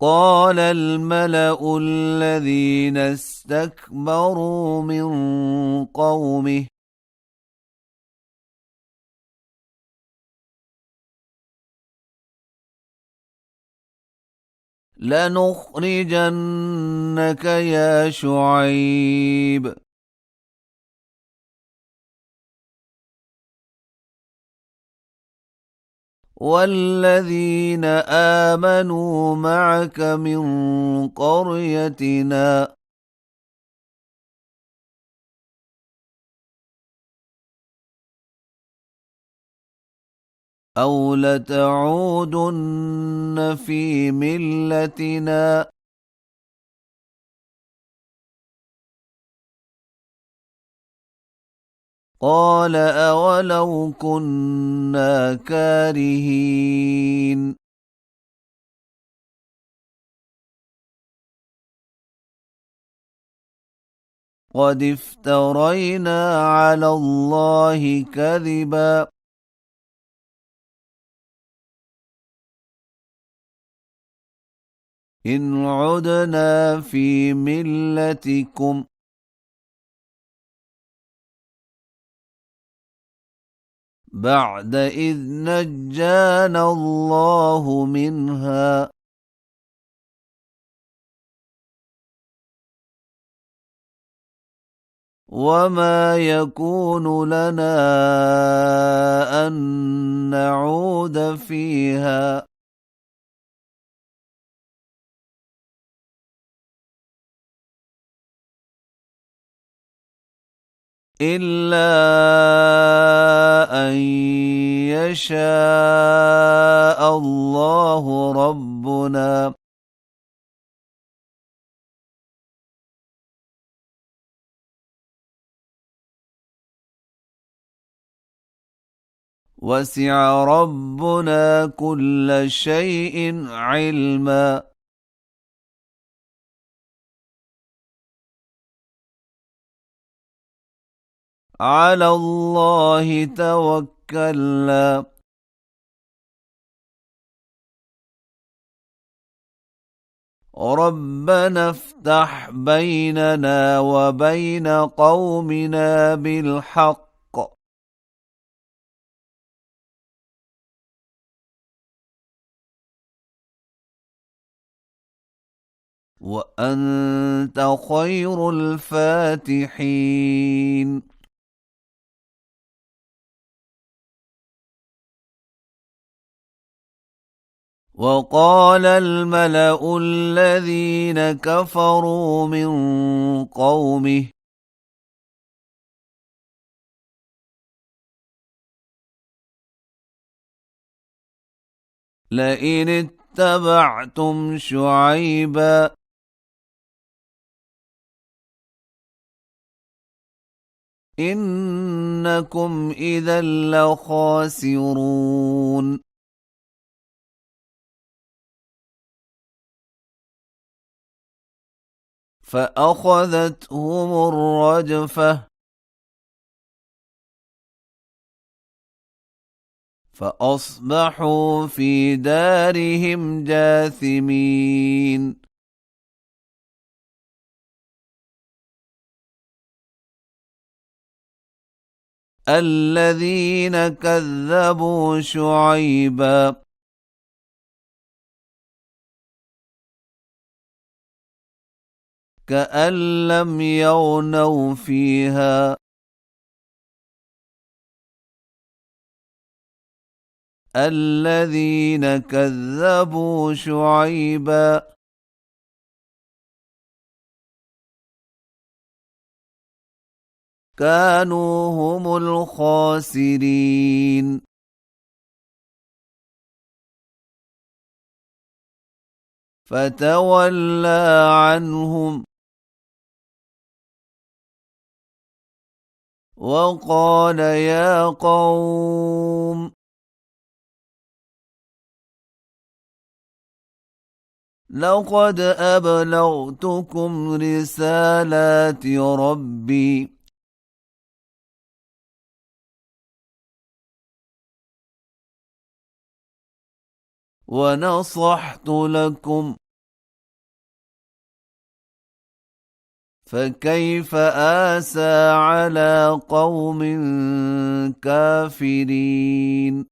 قال الملأ الذين استكبروا من قومه لنخرجنك يا شعيب والذين آمنوا معك من قريتنا أو لتعودن في ملتنا قال أولو كنا كارهين قد افترينا على الله كذبا إن عدنا في ملتكم بعد إذ نجانا الله منها وما يكون لنا أن نعود فيها إلا أن يشاء الله ربنا وسع ربنا كل شيء علما على الله توكلنا ربنا افتح بيننا وبين قومنا بالحق وأنت خير الفاتحين وقال الملأ الذين كفروا من قومه لئن اتبعتم شعيبا إنكم إذا لخاسرون فأخذتهم الرجفة فأصبحوا في دارهم جاثمين الذين كذبوا شعيبا كأن لم يغنوا فيها الذين كذبوا شعيبا كانوا هم الخاسرين فتولى عنهم وقال يا قوم لقد أبلغتكم رسالات ربي ونصحت لكم فكيف آسى على قوم كافرين